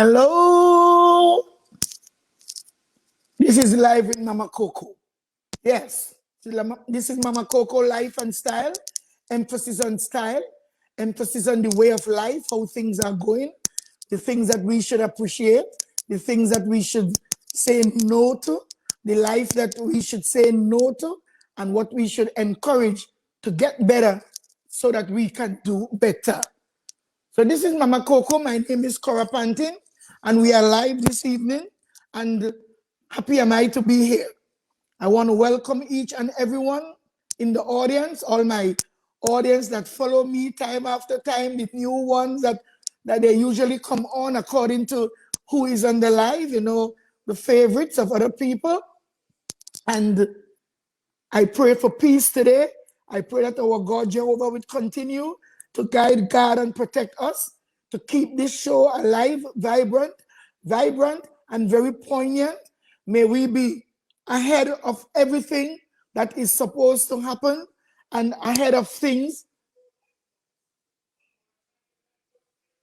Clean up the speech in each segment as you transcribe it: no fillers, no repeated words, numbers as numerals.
Hello. This is live with Mama Coco. Yes, this is Mama Coco Life and Style. Emphasis on style, emphasis on the way of life, how things are going, the things that we should appreciate, the things that we should say no to, the life that we should say no to, and what we should encourage to get better so that we can do better. So this is Mama Coco. My name is Cora Pantin, and we are live this evening, and happy am I to be here. I want to welcome each and everyone in the audience, all my audience that follow me time after time, the new ones that they usually come on according to who is on the live, you know, the favorites of other people. And I pray for peace today. I pray that our God Jehovah would continue to guide, guard, and protect us, to keep this show alive, vibrant, and very poignant. May we be ahead of everything that is supposed to happen and ahead of things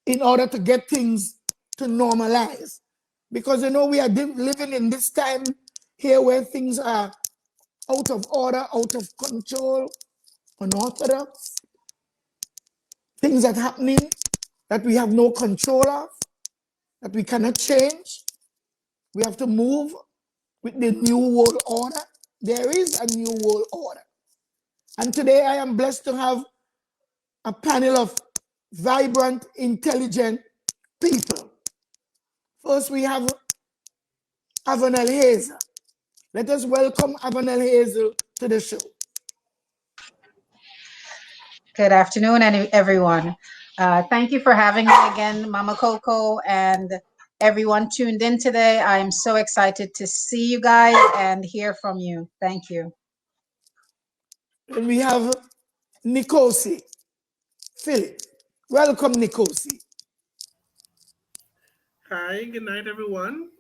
in order to get things to normalize. Because, you know, we are living in this time here where things are out of order, out of control, unorthodox. Things are happening that we have no control of, that we cannot change. We have to move with the new world order. There is a new world order. And today I am blessed to have a panel of vibrant, intelligent people. First, we have Avanell Hazel. Let us welcome Avanell Hazel to the show. Good afternoon, everyone. Thank you for having me again, Mama Coco, and everyone tuned in today. I am so excited to see you guys and hear from you. Thank you. And we have Nickocy Phillips. Welcome, Nickocy. Hi, good night, everyone.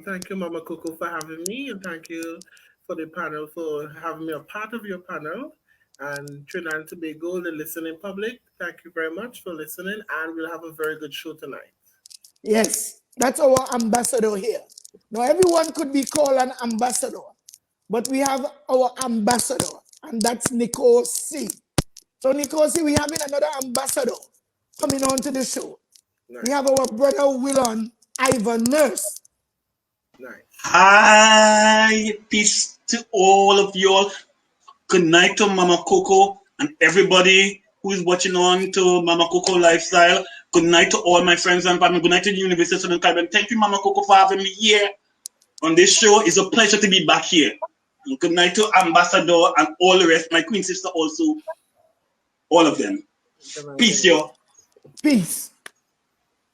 Thank you, Mama Coco, for having me, and thank you for the panel for having me a part of your panel. And Trinidad and Tobago, the listening public, thank you very much for listening, and we'll have a very good show tonight. Yes, that's our ambassador here. Now, everyone could be called an ambassador, but we have our ambassador, and that's Nickocy. So, Nickocy, we have another ambassador coming on to the show. Nice. We have our brother Willon Ivan Nurse. Nice. Hi, peace to all of you all. Good night to Mama Coco and everybody who is watching on to Mama Coco Lifestyle. Good night to all my friends and family. Good night to the University of Southern Caribbean. Thank you, Mama Coco, for having me here on this show. It's a pleasure to be back here. And good night to Ambassador and all the rest, my queen sister also, all of them. Peace, yo. Peace.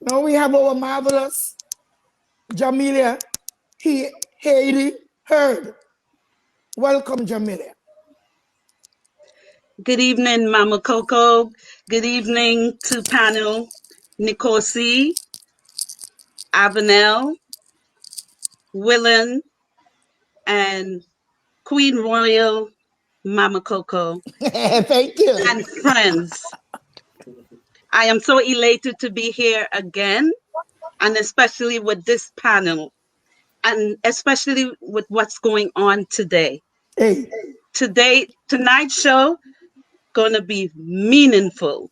Now we have our marvelous Jahmela Heard. Welcome, Jahmela. Good evening, Mama Coco. Good evening to panel Nickocy, Avanell, Willon, and Queen Royal Mama Coco. Thank you. And friends. I am so elated to be here again, and especially with this panel, and especially with what's going on today. Hey. Tonight's show gonna be meaningful.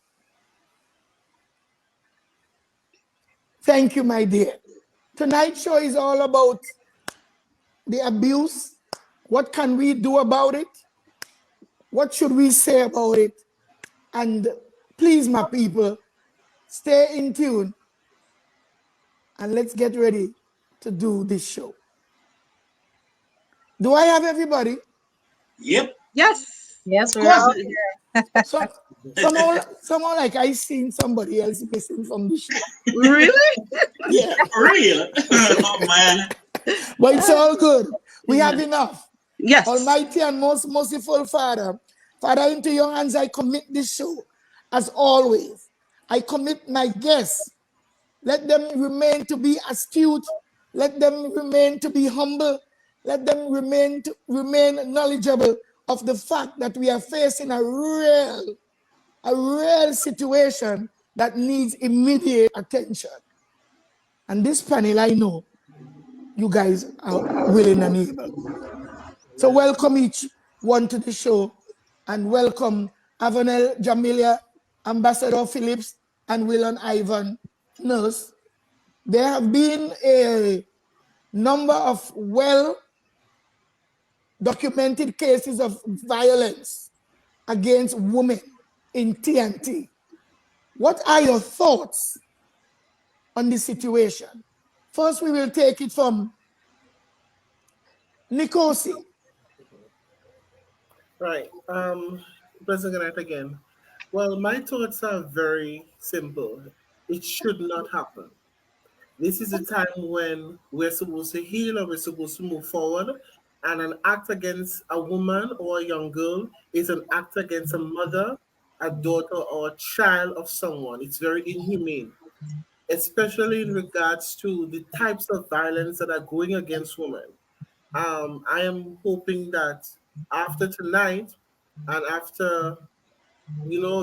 Thank you, my dear. Tonight's show is all about the abuse. What can we do about it? What should we say about it? And please, my people, stay in tune and let's get ready to do this show. Do I have everybody? Yep. Yes. Yes, we're all here. Somehow like I seen somebody else missing from the show. Really? Yeah. Real? Oh, man. But it's all good. We have enough. Yes. Almighty and most merciful Father, Father, into your hands I commit this show. As always, I commit my guests. Let them remain to be astute. Let them remain to be humble. Let them remain knowledgeable of the fact that we are facing a real situation that needs immediate attention. And this panel, I know you guys are willing and able. So welcome each one to the show, and welcome Avanell, Jahmela, Ambassador Phillips, and Willon Ivan Nurse. There have been a number of well-documented cases of violence against women in TNT. What are your thoughts on this situation? First, we will take it from Nickocy. Right. President Knight again. Well, my thoughts are very simple. It should not happen. This is a time when we're supposed to heal or we're supposed to move forward. And an act against a woman or a young girl is an act against a mother, a daughter, or a child of someone. It's very inhumane, especially in regards to the types of violence that are going against women. I am hoping that after tonight and after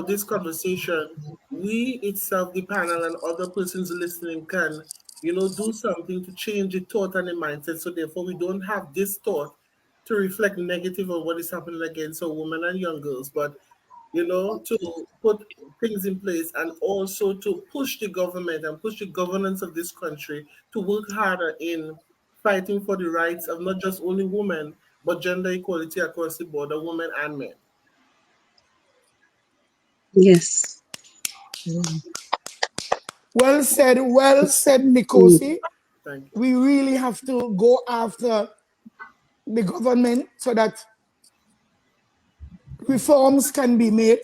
this conversation, we itself, the panel, and other persons listening can, do something to change the thought and the mindset. So therefore, we don't have this thought to reflect negative on what is happening against our women and young girls, but to put things in place and also to push the government and push the governance of this country to work harder in fighting for the rights of not just only women, but gender equality across the board, of women and men. Yes. Well said, Nickocy. Thank you. We really have to go after the government so that reforms can be made.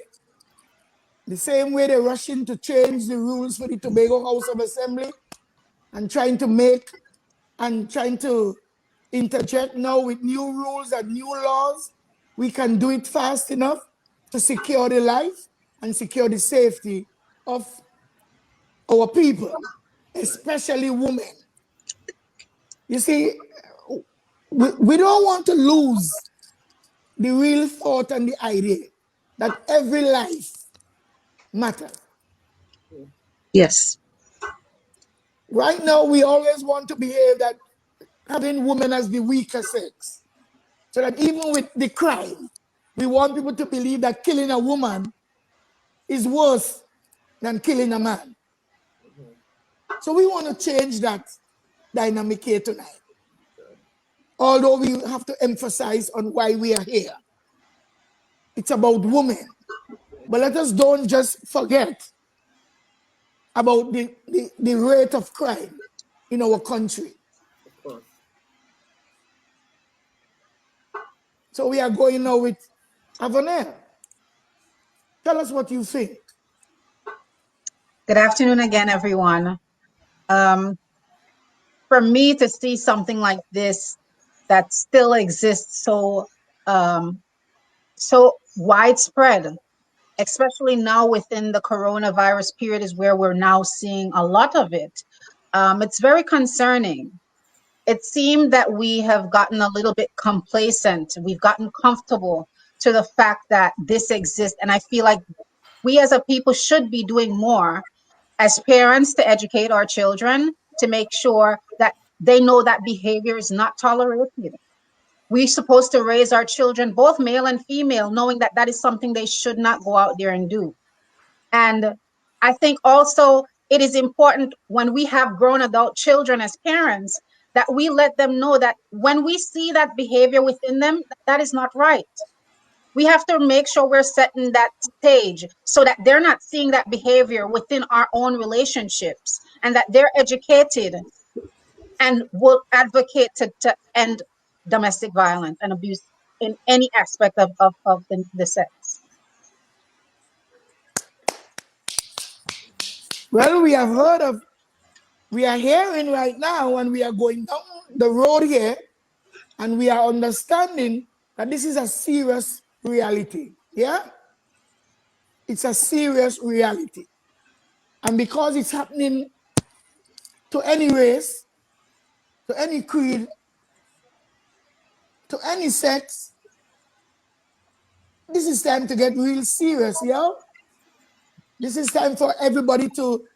The same way they're rushing to change the rules for the Tobago House of Assembly and trying to interject now with new rules and new laws, we can do it fast enough to secure the life and secure the safety of our people, especially women. You see, we don't want to lose the real thought and the idea that every life matters. Yes. Right now, we always want to behave that having women as the weaker sex. So that even with the crime, we want people to believe that killing a woman is worse than killing a man. So we want to change that dynamic here tonight. Although we have to emphasize on why we are here. It's about women. But let us don't just forget about the rate of crime in our country. Of course. So we are going now with Avanell. Tell us what you think. Good afternoon again, everyone. For me to see something like this that still exists so widespread, especially now within the coronavirus period, is where we're now seeing a lot of it. It's very concerning. It seemed that we have gotten a little bit complacent. We've gotten comfortable to the fact that this exists. And I feel like we as a people should be doing more as parents to educate our children, to make sure that they know that behavior is not tolerated. We're supposed to raise our children, both male and female, knowing that that is something they should not go out there and do. And I think also it is important when we have grown adult children as parents that we let them know that when we see that behavior within them, that is not right. We have to make sure we're setting that stage so that they're not seeing that behavior within our own relationships, and that they're educated and will advocate to end domestic violence and abuse in any aspect of the sex. Well, we are hearing right now, and we are going down the road here, and we are understanding that this is a serious reality. Yeah? It's a serious reality. And because it's happening to any race, to any creed, to any sex, this is time to get real serious, yeah? This is time for everybody to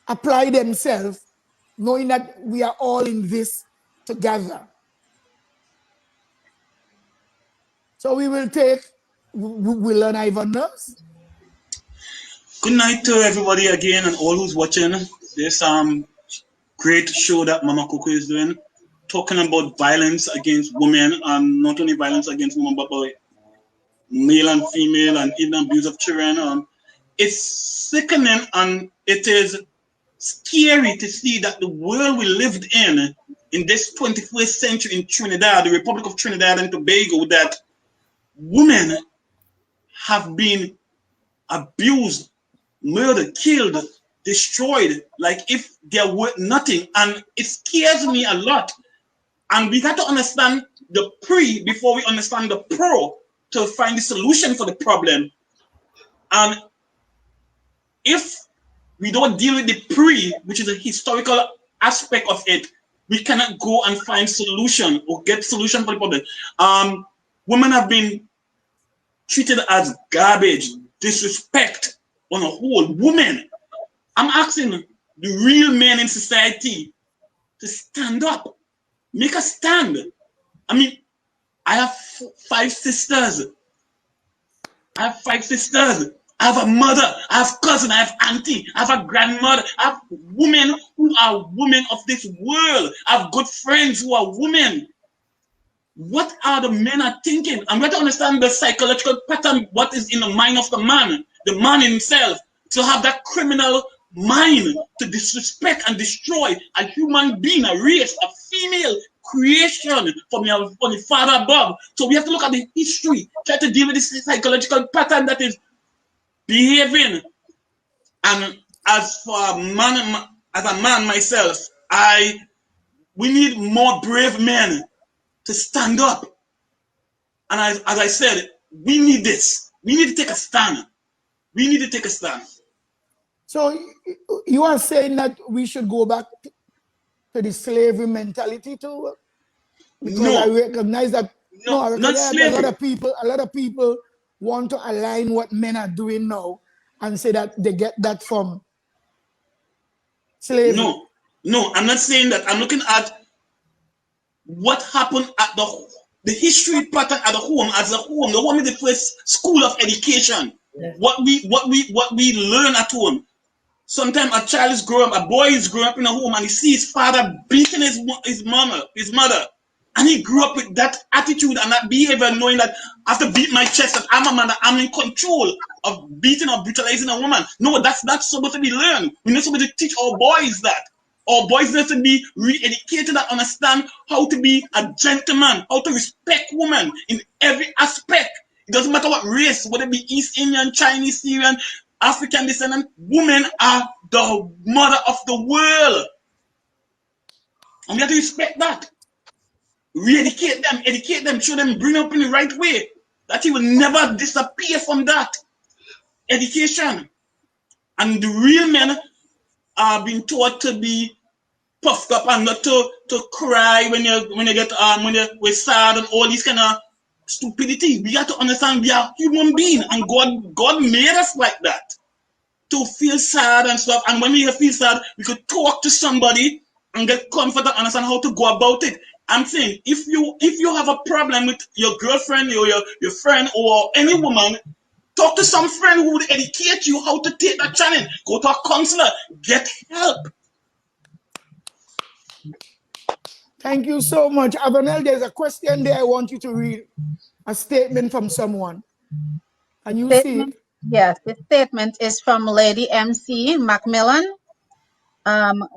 apply themselves knowing that we are all in this together. So we will take Willon Ivan Nurse. Good night to everybody again and all who's watching this great show that Mama Coco is doing, talking about violence against women, and not only violence against women, but male and female, and even abuse of children. It's sickening, and it is scary to see that the world we lived in this 21st century in Trinidad, the Republic of Trinidad and Tobago, that women have been abused, murdered, killed, destroyed, like if they're worth nothing. And it scares me a lot. And we got to understand the pre before we understand the pro to find the solution for the problem. And if we don't deal with the pre, which is a historical aspect of it, we cannot go and find solution or get solution for the problem. Women have been treated as garbage, disrespect on a whole. Women, I'm asking the real men in society to stand up, make a stand. I mean, I have 5 sisters. I have a mother, I have cousin, I have auntie, I have a grandmother, I have women who are women of this world. I have good friends who are women. What are the men are thinking? I'm going to understand the psychological pattern, what is in the mind of the man himself, to have that criminal mind to disrespect and destroy a human being, a race, a female creation from the Father above. So we have to look at the history, try to deal with this psychological pattern that is behaving. And as for a man myself, we need more brave men to stand up. And as I said, we need this. We need to take a stand. So you are saying that we should go back to the slavery mentality too? Because No. I recognize that No, I not recognize that slavery. a lot of people want to align what men are doing now and say that they get that from slavery. No, I'm not saying that. I'm looking at what happened at the history pattern at the home. As a home, the home is the first school of education. Yes. What we learn at home. Sometimes a child is growing up, a boy is growing up in a home, and he sees his father beating his mother, and he grew up with that attitude and that behavior, knowing that I have to beat my chest, that I'm a man, that I'm in control of beating or brutalizing a woman. No, that's not supposed to be learned. We're not supposed to teach our boys that. Our boys need to be re-educated and understand how to be a gentleman, how to respect women in every aspect. It doesn't matter what race, whether it be East Indian, Chinese, Syrian, African descendant, women are the mother of the world. And we have to respect that. Re-educate them, educate them, show them, bring up in the right way. That he will never disappear from that. Education. And the real men are being taught to be puffed up and not to cry when you get we're sad and all these kind of stupidity. We have to understand we are human beings, and God made us like that. To feel sad and stuff, and when we feel sad, we could talk to somebody and get comfort and understand how to go about it. I'm saying if you have a problem with your girlfriend or your friend or any woman, talk to some friend who would educate you how to take that challenge. Go to a counselor, get help. Thank you so much. Avanell, there's a question there I want you to read. A statement from someone. Can you see it? Yes, this statement is from Lady MC Macmillan.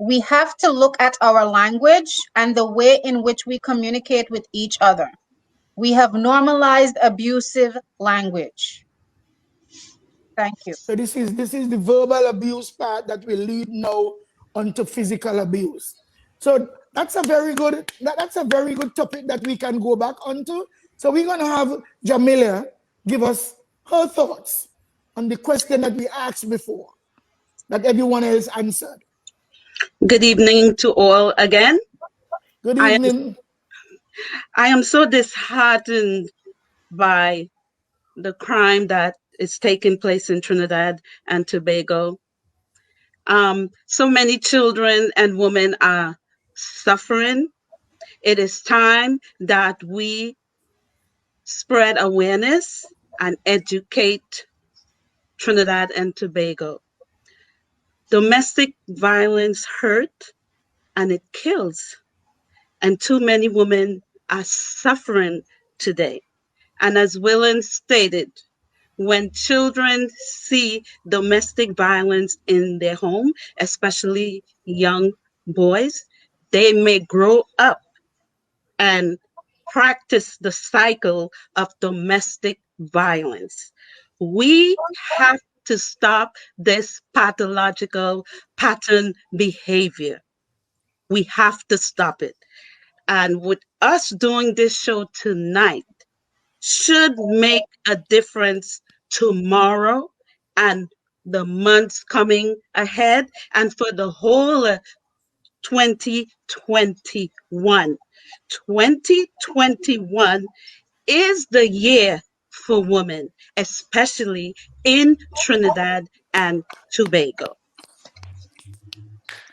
We have to look at our language and the way in which we communicate with each other. We have normalized abusive language. Thank you. So this is the verbal abuse part that will lead now onto physical abuse. So that's a very good topic that we can go back onto. So we're gonna have Jahmela give us her thoughts on the question that we asked before, that everyone else answered. Good evening to all again. Good evening. I am so disheartened by the crime that is taking place in Trinidad and Tobago. So many children and women are suffering. It is time that we spread awareness and educate Trinidad and Tobago. Domestic violence hurt and it kills. And too many women are suffering today. And as Willon stated, when children see domestic violence in their home, especially young boys, they may grow up and practice the cycle of domestic violence. We have to stop this pathological pattern behavior. We have to stop it. And with us doing this show tonight, should make a difference tomorrow and the months coming ahead and for the whole 2021. 2021 is the year for women, especially in Trinidad and Tobago.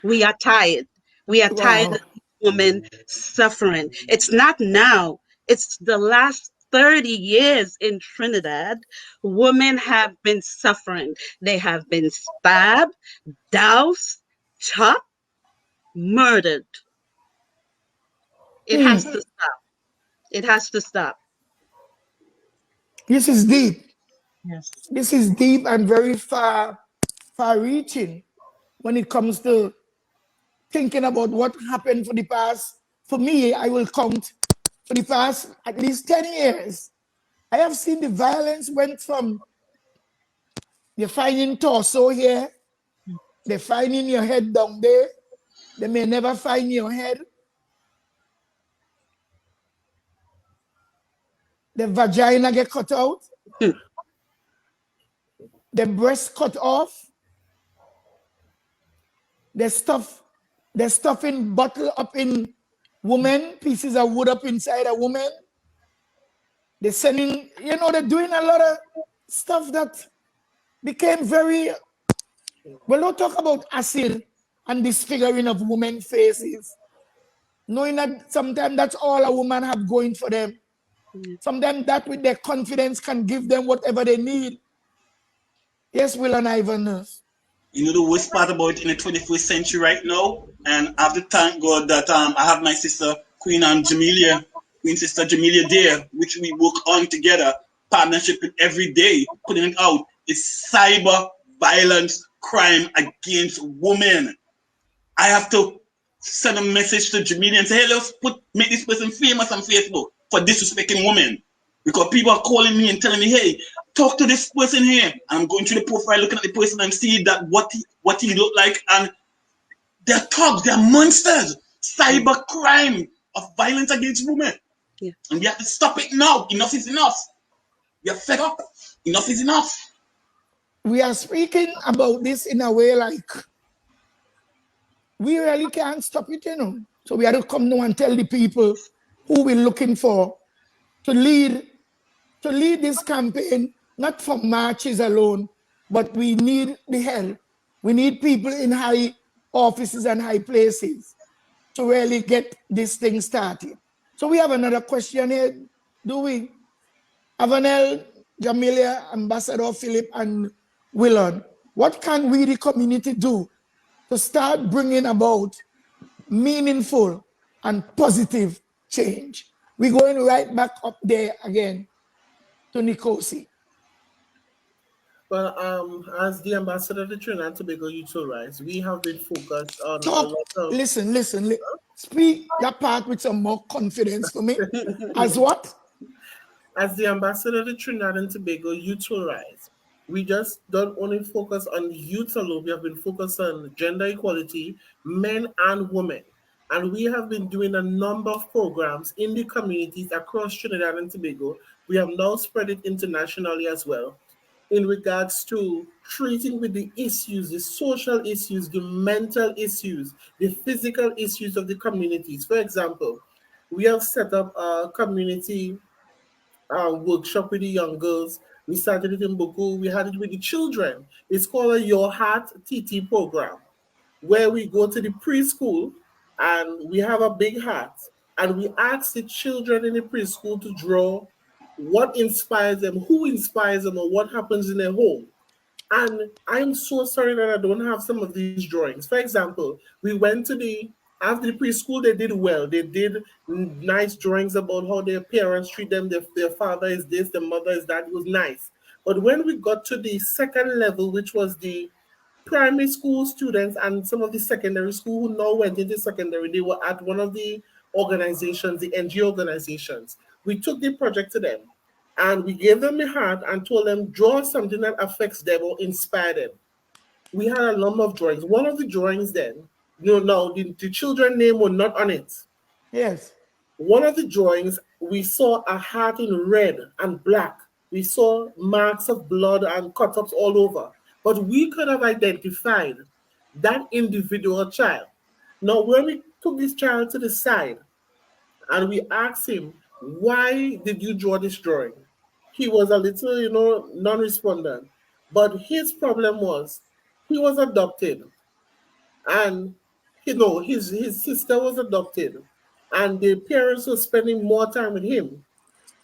We are tired. We are tired Wow. of women suffering. It's not now, it's the last 30 years in Trinidad. Women have been suffering. They have been stabbed, doused, chopped, murdered. It has to stop. It has to stop. This is deep. Yes. This is deep and very far-reaching when it comes to thinking about what happened for the past. For me, I will count for the past at least 10 years. I have seen the violence went from you're finding torso here, they're finding your head down there, they may never find your head. The vagina get cut out, the breast cut off, the stuffing bottle up in woman, pieces of wood up inside a woman. They're sending, they're doing a lot of stuff that became very, well, don't talk about acid and disfiguring of women's faces. Knowing that sometimes that's all a woman have going for them. Sometimes that with their confidence can give them whatever they need. Yes, Willon Ivan Nurse. You know the worst part about it in the 21st century right now, and I have to thank God that I have my sister Queen Sister Jahmela there, which we work on together, partnership every day, putting it out. It's cyber violence crime against women. I have to send a message to Jahmela and say, hey, let's make this person famous on Facebook for disrespecting women. Because people are calling me and telling me, hey, talk to this person here. And I'm going through the profile, looking at the person and see that what he looked like. And they're thugs, they're monsters. Cyber crime of violence against women. Yeah. And we have to stop it now. Enough is enough. We are fed up. Enough is enough. We are speaking about this in a way like we really can't stop it, So we have to come now and tell the people who we're looking for to lead this campaign, not for marches alone, but we need the help. We need people in high offices and high places to really get this thing started. So we have another question here, do we? Avanell, Jahmela, Ambassador Philip, and Willon, what can we, the community, do to start bringing about meaningful and positive change? We're going right back up there again to Nickocy. Well, as the ambassador to Trinidad and Tobago Youth Rise, we have been focused on a Talk, lot of... listen. Speak that part with some more confidence for me. As what? As the ambassador to Trinidad and Tobago Youth Rise, we just don't only focus on youth alone, we have been focused on gender equality, men and women. And we have been doing a number of programs in the communities across Trinidad and Tobago. We have now spread it internationally as well in regards to treating with the issues, the social issues, the mental issues, the physical issues of the communities. For example, we have set up a community workshop with the young girls. We started it in Buccoo. We had it with the children. It's called a Your Heart TT program. where we go to the preschool and we have a big hat and we ask the children in the preschool to draw what inspires them, who inspires them, or what happens in their home. And I'm so sorry that I don't have some of these drawings. For example, we went to after the preschool, they did well. They did nice drawings about how their parents treat them. Their father is this, their mother is that. It was nice. But when we got to the second level, which was the primary school students and some of the secondary school who now went into secondary, they were at one of the organizations, the NGO organizations. We took the project to them and we gave them a hat and told them draw something that affects them or inspire them. We had a number of drawings. One of the drawings then, the children's name was not on it. Yes. One of the drawings, we saw a heart in red and black. We saw marks of blood and cut-ups all over. But we could have identified that individual child. Now, when we took this child to the side and we asked him, why did you draw this drawing? He was a little, non-respondent. But his problem was he was adopted. And, his sister was adopted. And the parents were spending more time with him.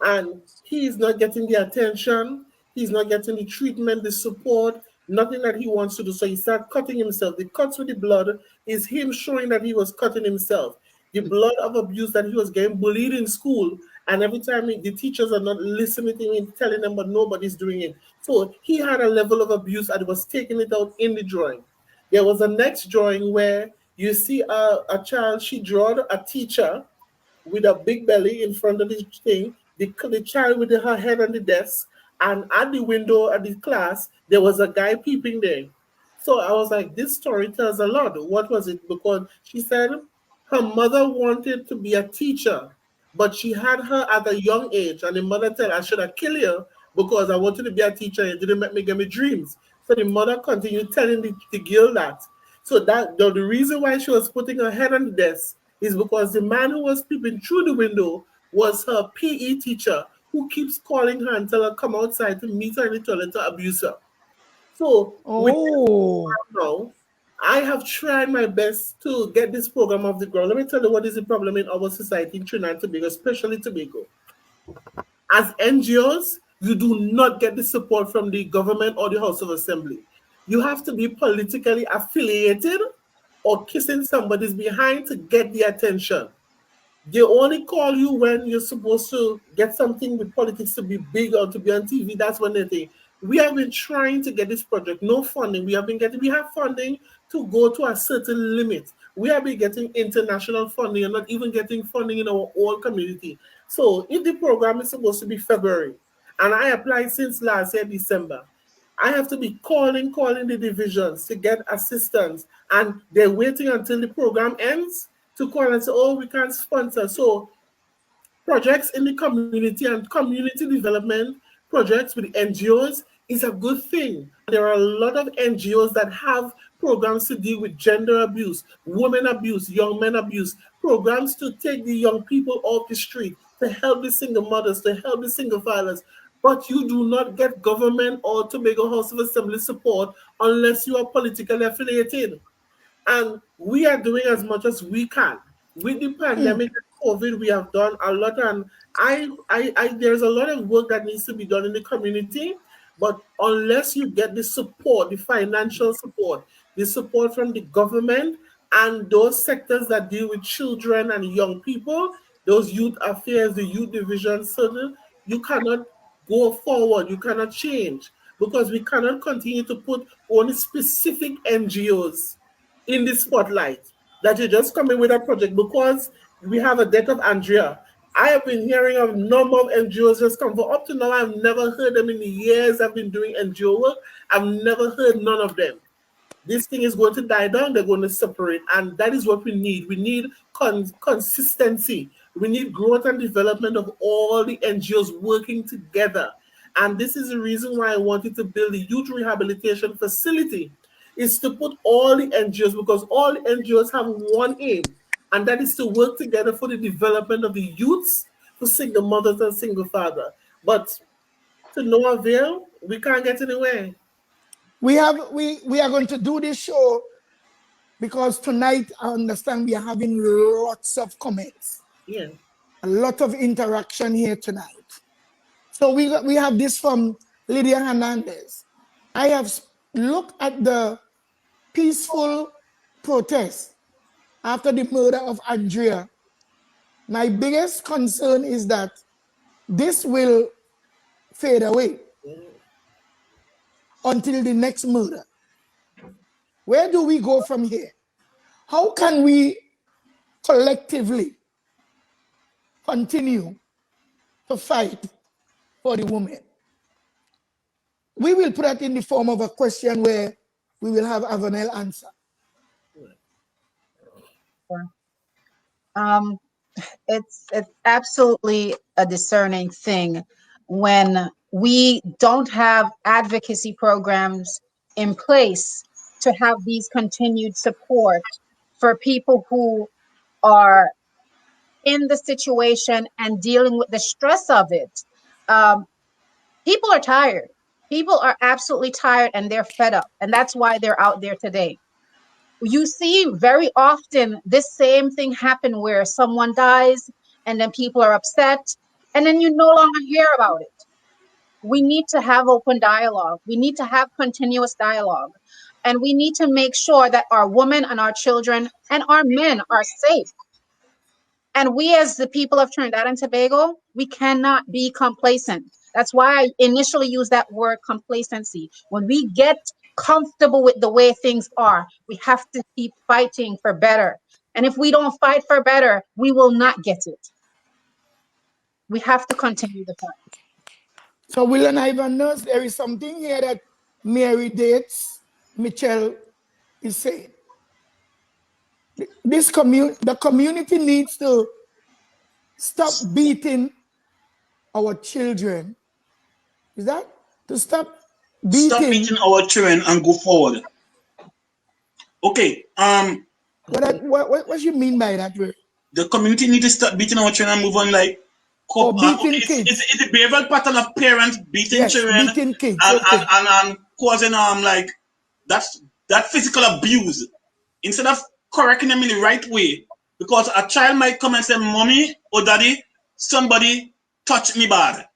And he's not getting the attention, he's not getting the treatment, the support, nothing that he wants to do. So he started cutting himself. The cuts with the blood is him showing that he was cutting himself. The blood of abuse that he was getting bullied in school, and every time the teachers are not listening to him, telling them, but nobody's doing it. So he had a level of abuse and was taking it out in the drawing. There was a next drawing where you see a child, she drew a teacher with a big belly in front of the thing, the child with her head on the desk, and at the window at the class, there was a guy peeping there. So I was like, this story tells a lot. What was it? Because she said her mother wanted to be a teacher, but she had her at a young age, and the mother said, I should have killed you because I wanted to be a teacher and it didn't make me get me dreams. So the mother continued telling the girl that. So that the reason why she was putting her head on the desk is because the man who was peeping through the window was her PE teacher who keeps calling her and tell her come outside to meet her in the toilet to abuse her. So with this now, I have tried my best to get this program off the ground. Let me tell you what is the problem in our society in Trinidad and Tobago, especially Tobago. As NGOs, you do not get the support from the government or the House of Assembly. You have to be politically affiliated or kissing somebody's behind to get the attention. They only call you when you're supposed to get something with politics to be big or to be on TV. That's when they think. We have been trying to get this project, no funding. We have funding to go to a certain limit. We have been getting international funding and not even getting funding in our own community. So if the program is supposed to be February, and I applied since last year, December, I have to be calling the divisions to get assistance, and they're waiting until the program ends to call and say, oh, we can't sponsor. So projects in the community and community development projects with NGOs is a good thing. There are a lot of NGOs that have programs to deal with gender abuse, women abuse, young men abuse, programs to take the young people off the street, to help the single mothers, to help the single fathers. But you do not get government or Tobago House of Assembly support unless you are politically affiliated. And we are doing as much as we can. With the pandemic and COVID, we have done a lot, and there's a lot of work that needs to be done in the community. But unless you get the support, the financial support, the support from the government and those sectors that deal with children and young people, those youth affairs, the youth division, certain, you cannot go forward. You cannot change because we cannot continue to put only specific NGOs in the spotlight, that you just come in with a project because we have a death of Andrea. I have been hearing of a number of NGOs just come for up to now. I've never heard them in the years I've been doing NGO work. I've never heard none of them. This thing is going to die down. They're going to separate. And that is what we need. We need consistency. We need growth and development of all the NGOs working together. And this is the reason why I wanted to build a youth rehabilitation facility, is to put all the NGOs, because all the NGOs have one aim, and that is to work together for the development of the youths, for single mothers and single fathers. But to no avail, we can't get anywhere. We are going to do this show because tonight I understand we are having lots of comments, Yeah. a lot of interaction here tonight. So we have this from Lydia Hernandez. I have looked at the peaceful protest after the murder of Andrea. My biggest concern is that this will fade away until the next murder. Where do we go from here? How can we collectively continue to fight for the women? We will put that in the form of a question where we will have Avanell answer. It's absolutely a discerning thing when we don't have advocacy programs in place to have these continued support for people who are in the situation and dealing with the stress of it. People are tired. People are absolutely tired and they're fed up. And that's why they're out there today. You see very often this same thing happen where someone dies and then people are upset and then you no longer hear about it. We need to have open dialogue. We need to have continuous dialogue. And we need to make sure that our women and our children and our men are safe. And we as the people of Trinidad and Tobago, we cannot be complacent. That's why I initially used that word complacency. When we get comfortable with the way things are, we have to keep fighting for better. And if we don't fight for better, we will not get it. We have to continue the fight. So Willon Ivan Nurse, there is something here that Mary Dates Mitchell is saying. The community needs to stop beating our children. Is that? To stop beating our children and go forward. Okay. What you mean by that word? The community needs to stop beating our children and move on like beating kids. It's a behavioral pattern of parents beating children beating kids. And causing like that physical abuse instead of correcting them in the right way. Because a child might come and say, "Mommy or Daddy, somebody touched me bad,"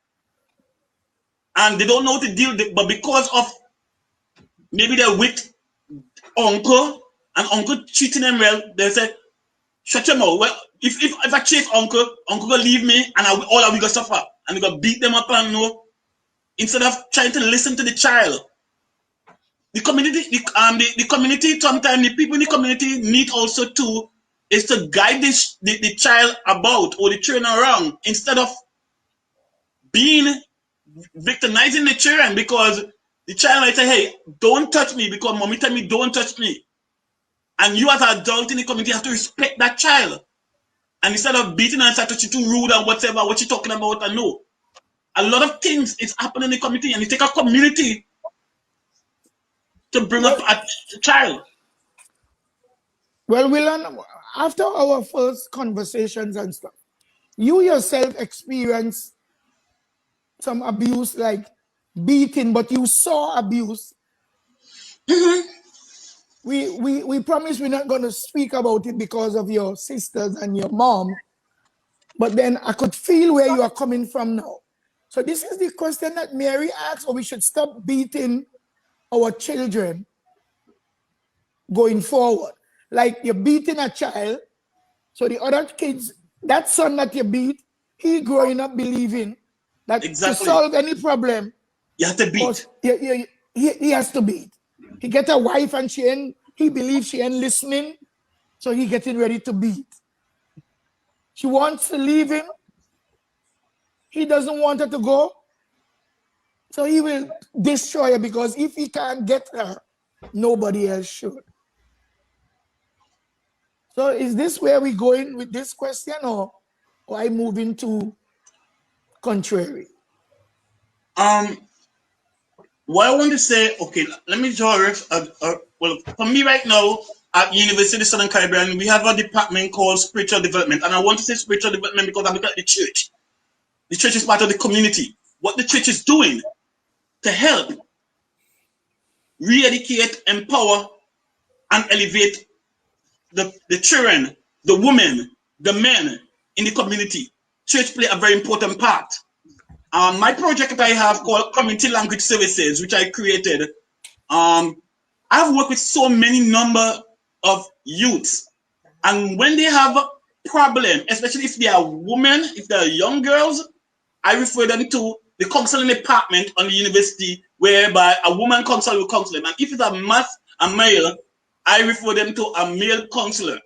and they don't know how to deal with it. But because of maybe they're with uncle and uncle treating them well, they say, "Shut your mouth." Well, if I chase uncle gonna leave me and all of we gonna suffer and we gonna beat them up and instead of trying to listen to the child. The community, the community, sometimes the people in the community need also is to guide the child about or the children around instead of being victimizing the children, because the child might say, "Hey, don't touch me because mommy tell me don't touch me." And you as an adult in the community have to respect that child. And instead of beating her and saying she's too rude and whatever, what she's talking about, I know. A lot of things is happening in the community, and it takes a community to bring up a child. Well, Willon, after our first conversations and stuff, you yourself experienced some abuse, like beating, but you saw abuse. Mm-hmm. We promise we're not going to speak about it because of your sisters and your mom, but then I could feel where you are coming from now. So this is the question that Mary asked, or we should stop beating our children going forward. Like you're beating a child, so the other kids, that son that you beat, he growing up believing that to solve any problem, you have to beat. He has to beat. He get a wife and he believes she ain't listening, so he getting ready to beat. She wants to leave him. He doesn't want her to go, so he will destroy her, because if he can't get her, nobody else should. So is this where we going with this question, or I moving to contrary? What I want to say, okay, let me draw well, for me right now, at University of Southern Caribbean, we have a department called spiritual development. And I want to say spiritual development because I look at the church. The church is part of the community. What the church is doing to help re-educate, empower, and elevate the children, the women, the men in the community. Church play a very important part. My project that I have called Community Language Services, which I created, I've worked with so many number of youths, and when they have a problem, especially if they are women, if they are young girls, I refer them to the counseling department on the university, whereby a woman counselor will counsel them. And if it's a male, I refer them to a male counselor.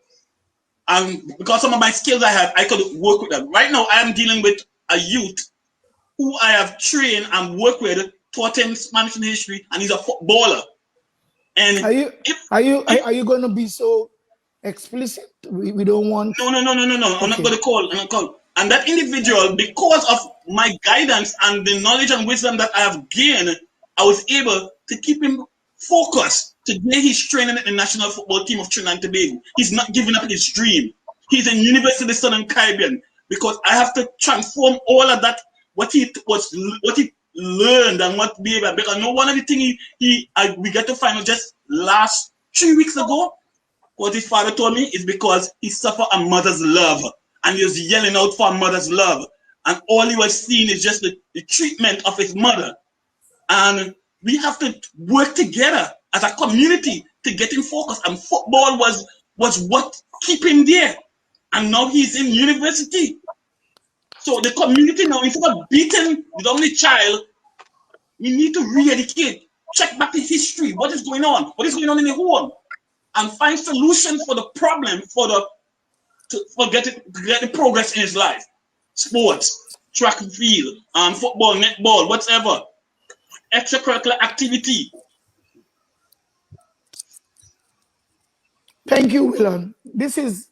And because some of my skills I have, I could work with them. Right now, I am dealing with a youth who I have trained and worked with, taught him Spanish and history, and he's a footballer. And are you going to be so explicit? We don't want. No. I'm not going to call. And that individual, because of my guidance and the knowledge and wisdom that I have gained, I was able to keep him focused. Today, he's training in the national football team of Trinidad and Tobago. He's not giving up his dream. He's in University of the Southern Caribbean, because I have to transform all of that, what he learned and what behavior. Because no one of the things we got to find out just last 3 weeks ago, what his father told me, is because he suffered a mother's love, and he was yelling out for a mother's love, and all he was seeing is just the treatment of his mother. And we have to work together as a community to get him focused. And football was what keep him there. And now he's in university. So the community now, instead of beating the only child, we need to re-educate, check back the history, what is going on in the home, and find solutions for the problem, to get the progress in his life. Sports, track and field, football, netball, whatever, extracurricular activity. Thank you, Willon. This is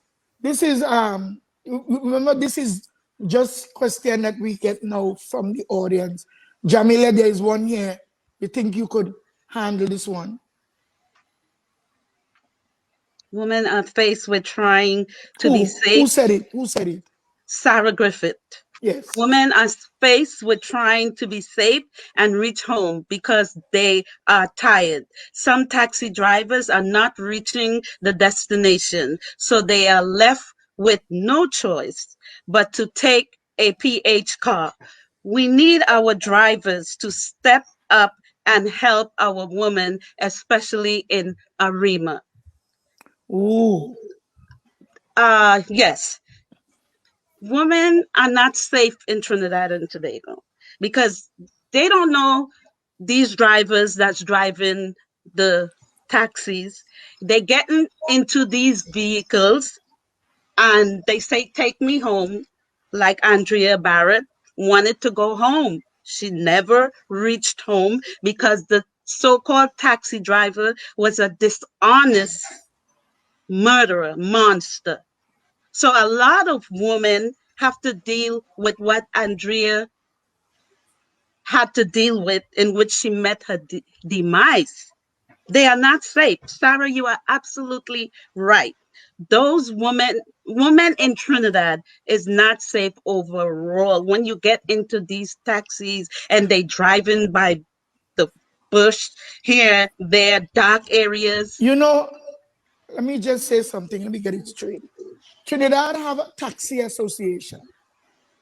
remember, this is just question that we get now from the audience. Jahmela, there is one here. You think you could handle this one? Women are faced with trying to be safe. Who said it? Sarah Griffith. Yes. Women are faced with trying to be safe and reach home because they are tired. Some taxi drivers are not reaching the destination, so they are left with no choice but to take a PH car. We need our drivers to step up and help our women, especially in Arima. Ooh. Yes. Women are not safe in Trinidad and Tobago because they don't know these drivers that's driving the taxis. They get into these vehicles and they say, "Take me home," like Andrea Barrett wanted to go home. She never reached home because the so-called taxi driver was a dishonest murderer, monster. So a lot of women have to deal with what Andrea had to deal with, in which she met her demise. They are not safe. Sarah, you are absolutely right. Those women in Trinidad is not safe overall. When you get into these taxis and they driving by the bush here, there, dark areas. You know, let me just say something. Let me get it straight. Trinidad have a taxi association,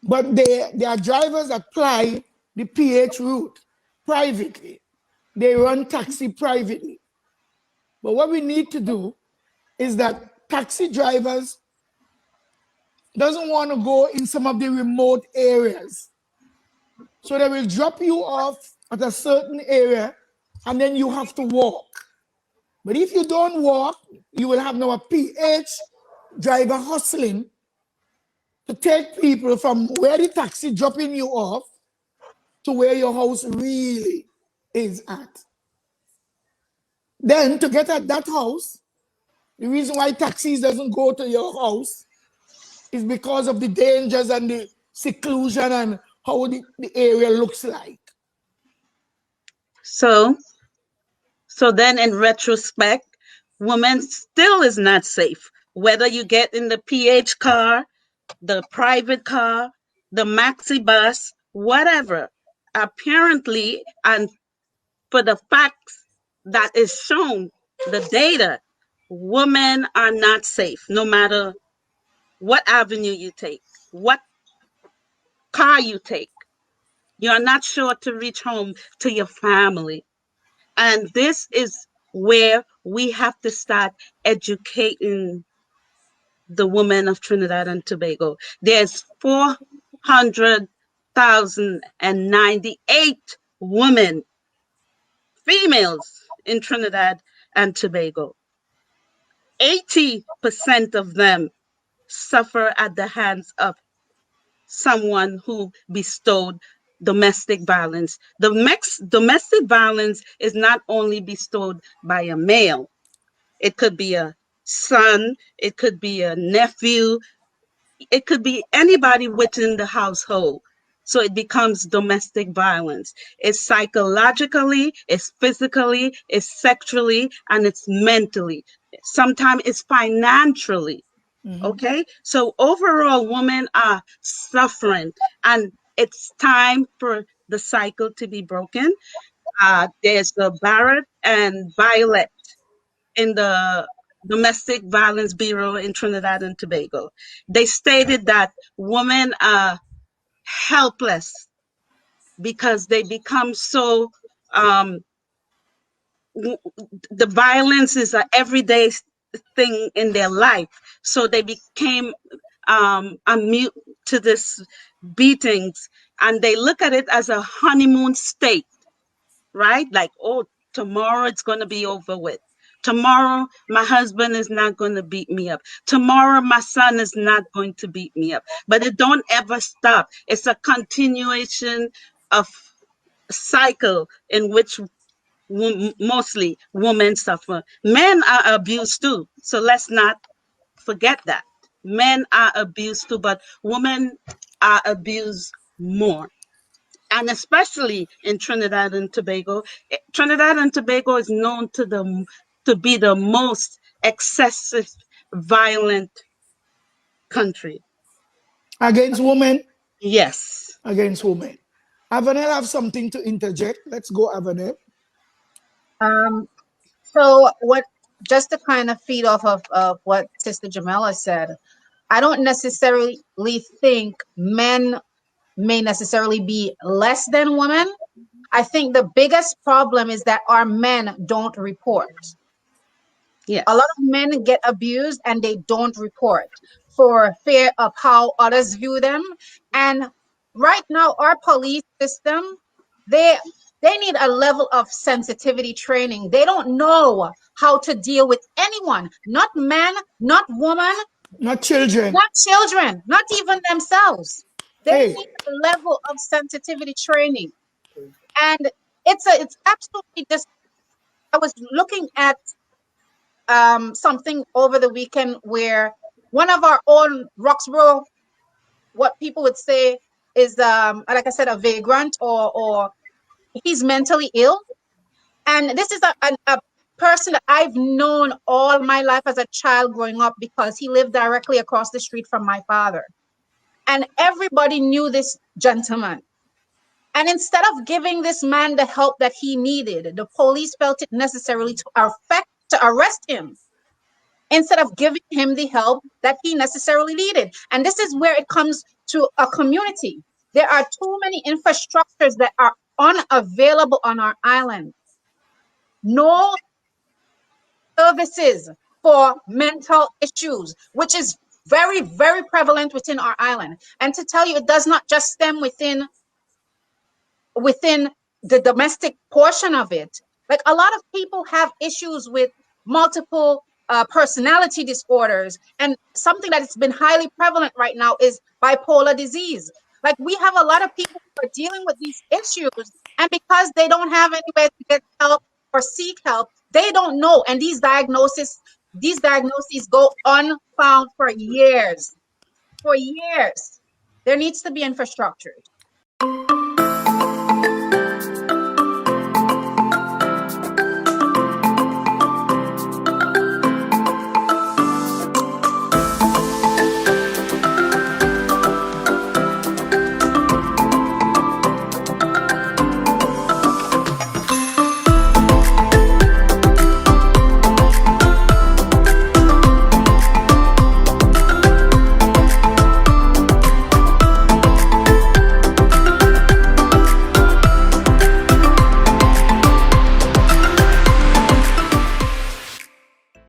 but their drivers apply the PH route privately. They run taxi privately. But what we need to do is that taxi drivers doesn't want to go in some of the remote areas. So they will drop you off at a certain area and then you have to walk. But if you don't walk, you will have now a PH driver hustling to take people from where the taxi dropping you off to where your house really is at. Then to get at that house, the reason why taxis doesn't go to your house is because of the dangers and the seclusion and how the area looks like. So then in retrospect, women still is not safe. Whether you get in the PH car, the private car, the maxi bus, whatever. Apparently, and for the facts that is shown, the data, women are not safe, no matter what avenue you take, what car you take. You're not sure to reach home to your family. And this is where we have to start educating the women of Trinidad and Tobago. There's 400,098 women, females in Trinidad and Tobago. 80% of them suffer at the hands of someone who bestowed domestic violence. Domestic violence is not only bestowed by a male, it could be a son, it could be a nephew, it could be anybody within the household. So it becomes domestic violence. It's psychologically, it's physically, it's sexually, and it's mentally. Sometimes it's financially. Okay, so overall, women are suffering, and it's time for the cycle to be broken. There's the Barrett and Violet in the Domestic Violence Bureau in Trinidad and Tobago. They stated that women are helpless because they become so the violence is an everyday thing in their life. So they became immune to this beatings, and they look at it as a honeymoon state, right? Like, oh, tomorrow it's going to be over with. Tomorrow my husband is not going to beat me up. Tomorrow my son is not going to beat me up. But it don't ever stop. It's a continuation of cycle in which mostly women suffer. Men are abused too. So let's not forget that. Men are abused too, but women are abused more. And especially in Trinidad and Tobago. Trinidad and Tobago is known to be the most excessive violent country. Against women? Yes. Against women. Avanell have something to interject. Let's go, Avanell. So what, just to kind of feed off of what Sister Jahmela said, I don't necessarily think men may necessarily be less than women. I think the biggest problem is that our men don't report. Yes. A lot of men get abused and they don't report for fear of how others view them. And right now, our police system, they need a level of sensitivity training. They don't know how to deal with anyone, not man, not woman, not children, not even themselves. They Hey. need a level of sensitivity training. And it's absolutely just, I was looking at something over the weekend where one of our own Roxborough, what people would say is like I said, a vagrant, or he's mentally ill. And this is a person that I've known all my life as a child growing up, because he lived directly across the street from my father. And everybody knew this gentleman. And instead of giving this man the help that he needed, the police felt it necessary to arrest him, instead of giving him the help that he necessarily needed. And this is where it comes to a community. There are too many infrastructures that are unavailable on our island. No services for mental issues, which is very, very prevalent within our island. And to tell you, it does not just stem within the domestic portion of it. Like, a lot of people have issues with multiple personality disorders, and something that has been highly prevalent right now is bipolar disease. Like, we have a lot of people who are dealing with these issues, and because they don't have anywhere to get help or seek help, they don't know. And these diagnoses go unfound for years. For years. There needs to be infrastructure.